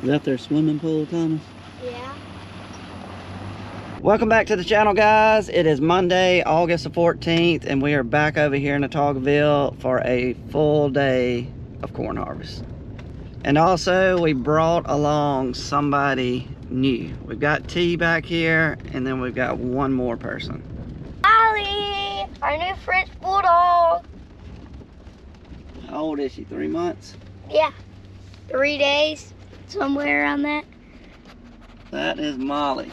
Is that their swimming pool, Thomas? Yeah. Welcome back to the channel, guys. It is Monday, August the 14th, and we are back over here in Autauguaville for a full day of corn harvest. And also, we brought along somebody new. We've got T back here, and then we've got one more person. Mollie, our new French Bulldog. How old is she, 3 months? Yeah, 3 days, somewhere around that. That is Mollie.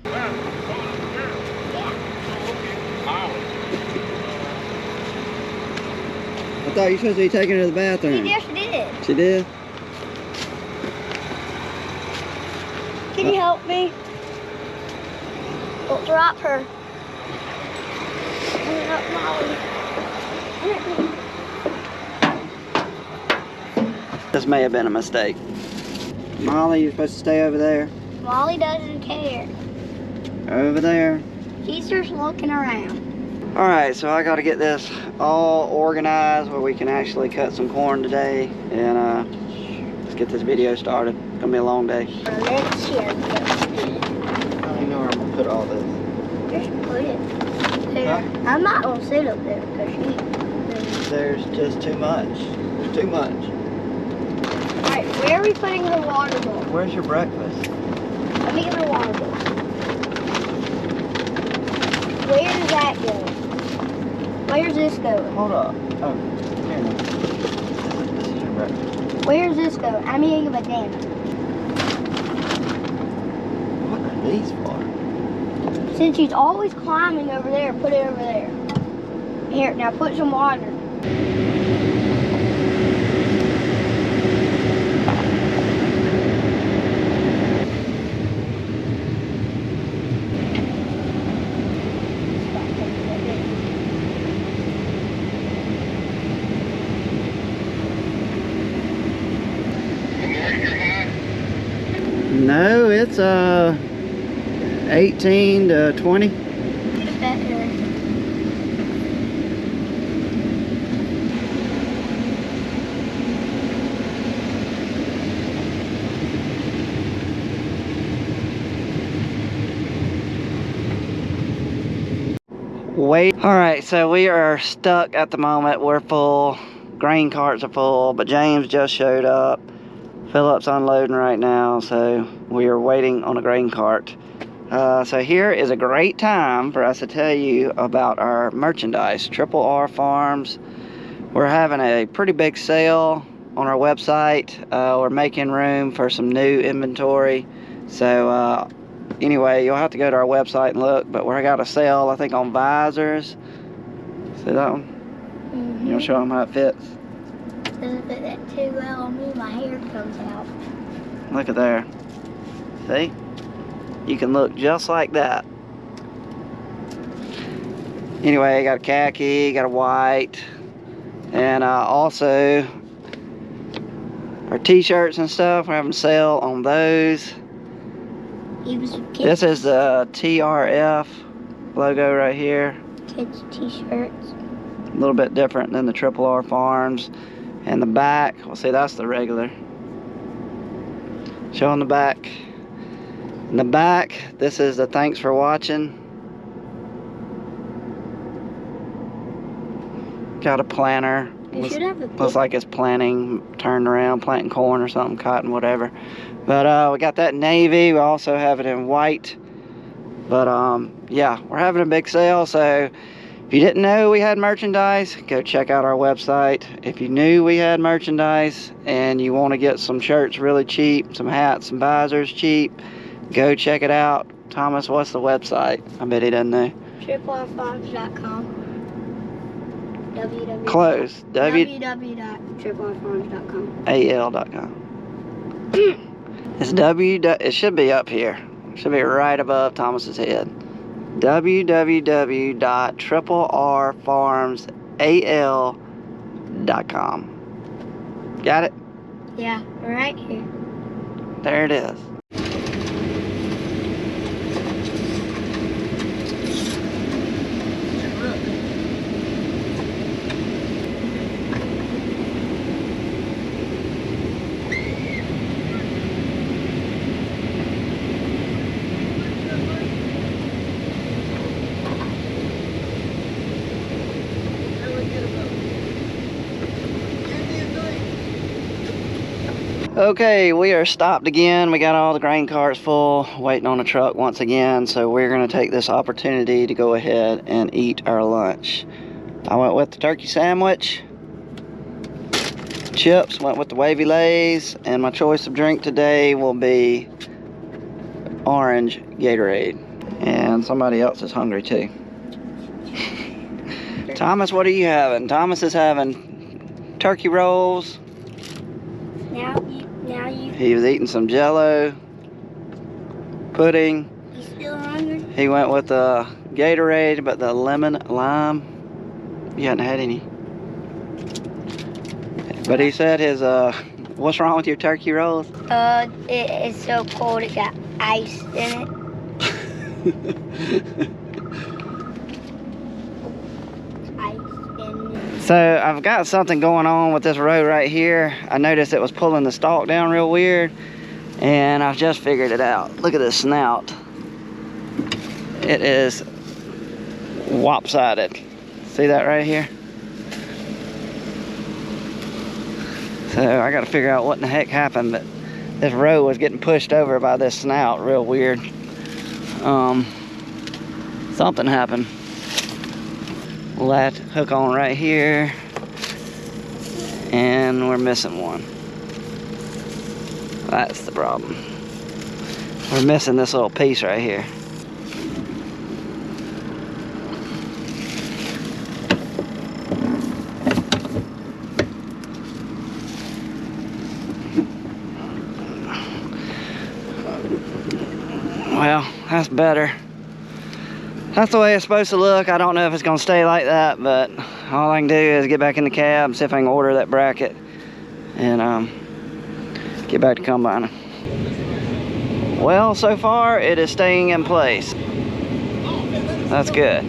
I thought you were supposed to be taking her to the bathroom. Yes, she did. She did? Can you help me? Don't drop her. Help Mollie. This may have been a mistake. Mollie, you're supposed to stay over there. Mollie doesn't care. Over there. She's just looking around. Alright, so I gotta get this all organized where we can actually cut some corn today. And let's get this video started. It's gonna be a long day. Let's show you. I know where I'm gonna put all this. Just put it there. Huh? I'm not gonna sit up there because she. There's just too much. There's too much. Alright, where are we putting the water bowl? Where's your breakfast? Let me get the water bowl. Where does that go? Where's this going? Hold up. Oh, here. This is your breakfast. Where's this going? I'm eating a banana. What are these for? Since she's always climbing over there, put it over there. Here, now put some water. No, it's 18 to 20. Get it better. Wait. Alright, so we are stuck at the moment. We're full. Grain carts are full, but James just showed up. Philip's unloading right now, so we are waiting on a grain cart. So here is a great time for us to tell you about our merchandise, Triple R Farms. We're having a pretty big sale on our website. We're making room for some new inventory. So anyway, you'll have to go to our website and look, but we got a sale, I think, on visors. See that one? You want to show them how it fits? Doesn't fit that too well on me. My hair comes out. Look at there. See? You can look just like that. Anyway, got a khaki, got a white, and also our t-shirts and stuff. We're having a sale on those. This is the TRF logo right here. Kids t-shirts. A little bit different than the Triple R Farms. And the back, well, see, that's the regular. Showing the back. In the back, this is the thanks for watching. Got a planter. You should have a Looks like it's planting, turned around, planting corn or something, cotton, whatever. But we got that navy. We also have it in white. But yeah, we're having a big sale, so if you didn't know we had merchandise, go check out our website. If you knew we had merchandise and you want to get some shirts really cheap, some hats, some visors cheap, go check it out. Thomas, what's the website? I bet he doesn't know. TripleRfarms.com. Close. www.tripleRfarms.com. al.com. It's it should be up here. It should be right above Thomas's head. www.tripleRfarmsal.com. Got it? Yeah, right here. There it is. Okay, we are stopped again. We got all the grain carts full, waiting on the truck once again. So we're gonna take this opportunity to go ahead and eat our lunch. I went with the turkey sandwich. Chips, went with the wavy lays, and my choice of drink today will be orange Gatorade. And somebody else is hungry too. Thomas, what are you having? Thomas is having turkey rolls. Now you. He was eating some Jello, pudding. You still hungry? He went with the Gatorade, but the lemon lime. You hadn't had any. But he said his, what's wrong with your turkey rolls? It's so cold it got ice in it. So I've got something going on with this row right here. I noticed it was pulling the stalk down real weird, and I've just figured it out. Look at this snout. It is lopsided. See that right here? So I got to figure out what in the heck happened, but this row was getting pushed over by this snout real weird. Something happened. We'll have to hook on right here, and we're missing one. That's the problem. We're missing this little piece right here. Well, that's better. That's the way it's supposed to look. I don't know if it's gonna stay like that, but all I can do is get back in the cab, see if I can order that bracket, and get back to combining. Well, so far it is staying in place. That's good.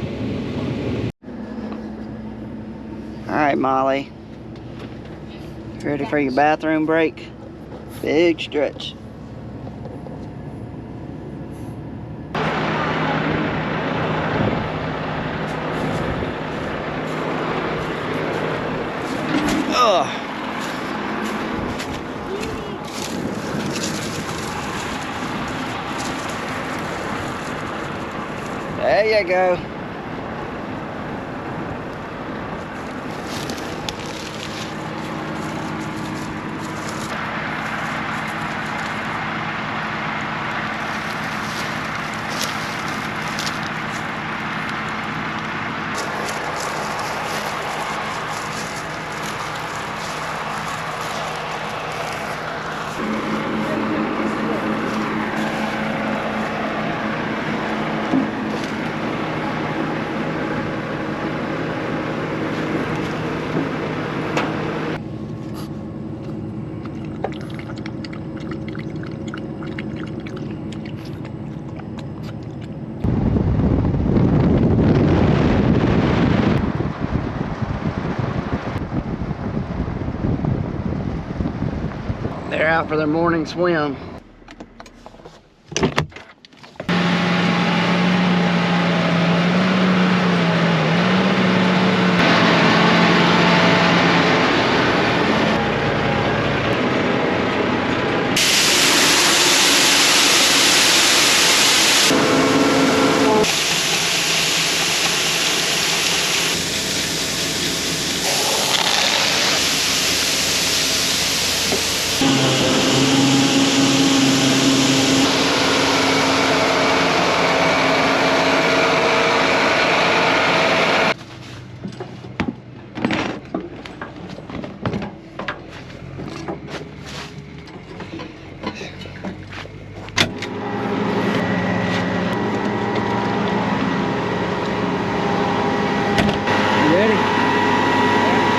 All right, Molly. Ready for your bathroom break? Big stretch. There you go. They're out for their morning swim.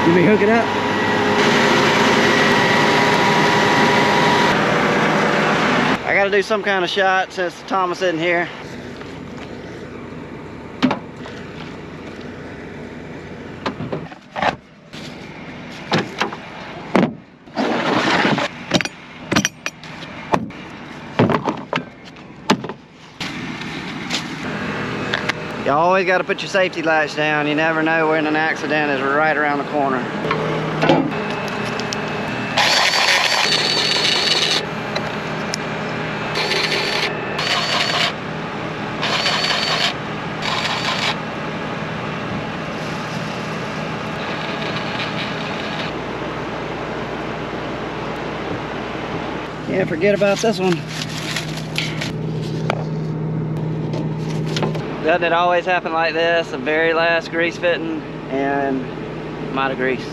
Let me hook it up. I gotta do some kind of shot since Thomas isn't here. You always got to put your safety lights down. You never know when an accident is right around the corner. Can't forget about this one. Doesn't it always happen like this? The very last grease fitting and I'm out of grease.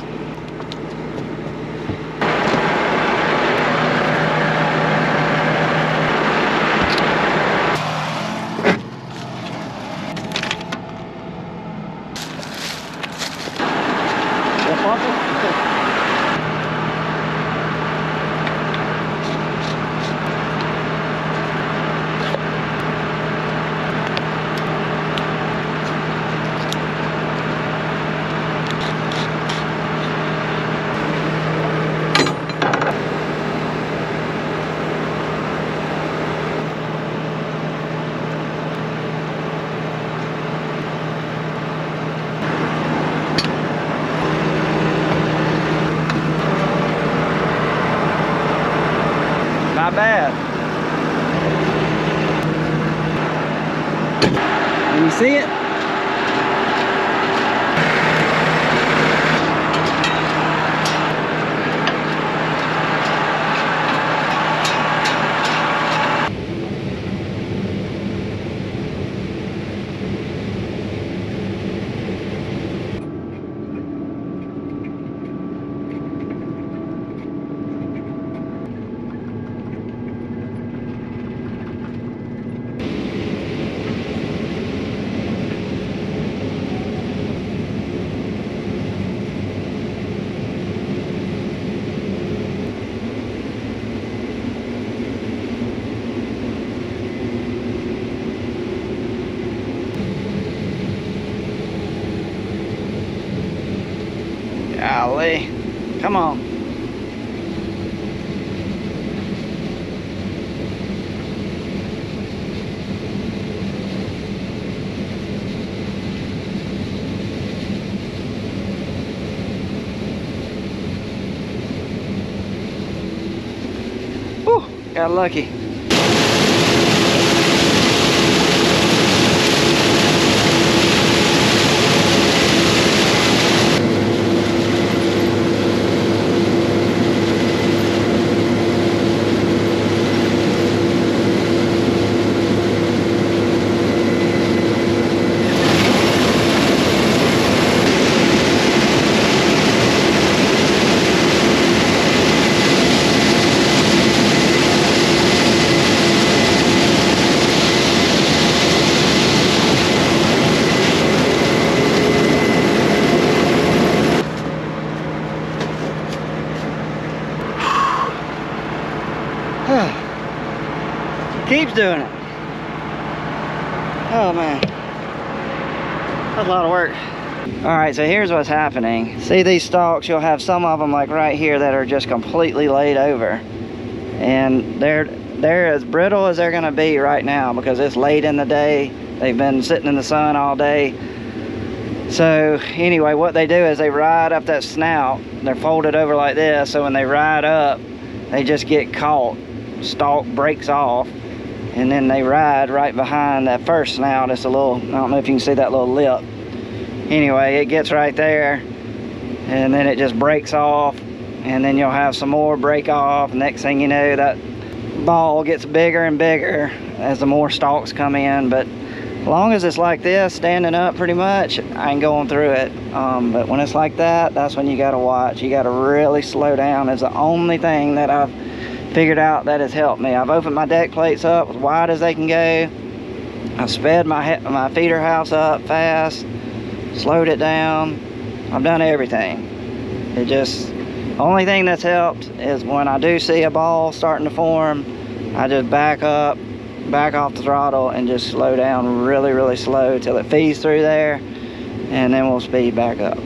Not bad. Can you see it? Golly. Come on. Whew, got lucky. Keeps doing it. Oh man, that's a lot of work. All right, so here's what's happening. See these stalks, you'll have some of them like right here that are just completely laid over. And they're as brittle as they're gonna be right now because it's late in the day. They've been sitting in the sun all day. So anyway, what they do is they ride up that snout. They're folded over like this, so when they ride up, they just get caught. Stalk breaks off, and then they ride right behind that first snout. It's a little, I don't know if you can see that little lip. Anyway, it gets right there, and then it just breaks off, and then you'll have some more break off. Next thing you know, that ball gets bigger and bigger as the more stalks come in. But as long as it's like this, standing up pretty much, I ain't going through it. But when it's like that, that's when you gotta watch. You gotta really slow down. It's the only thing that I've figured out that has helped me. I've opened my deck plates up as wide as they can go. I've sped my feeder house up fast, slowed it down. I've done everything. It just, the only thing that's helped is when I do see a ball starting to form, I just back up, back off the throttle, and just slow down really, really slow till it feeds through there, and then we'll speed back up.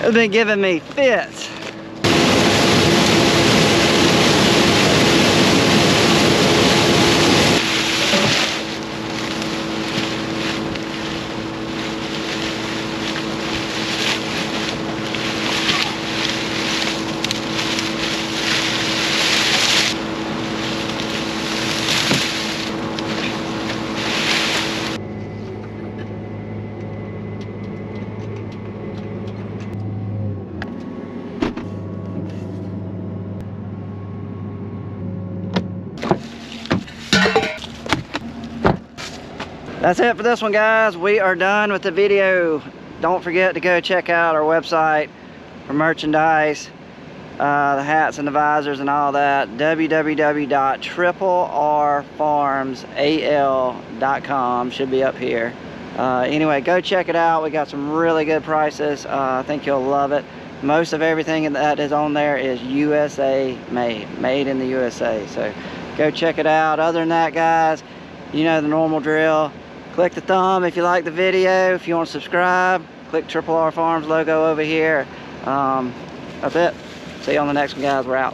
It's been giving me fits. That's it for this one, guys. We are done with the video. Don't forget to go check out our website for merchandise, the hats and the visors and all that. www.rrfarmsal.com should be up here. Anyway, go check it out. We got some really good prices. I think you'll love it. Most of everything that is on there is USA made in the USA. So go check it out. Other than that, guys, you know the normal drill. Click the thumb if you like the video. If you want to subscribe, click RRR Farms logo over here. That's it. See you on the next one, guys. We're out.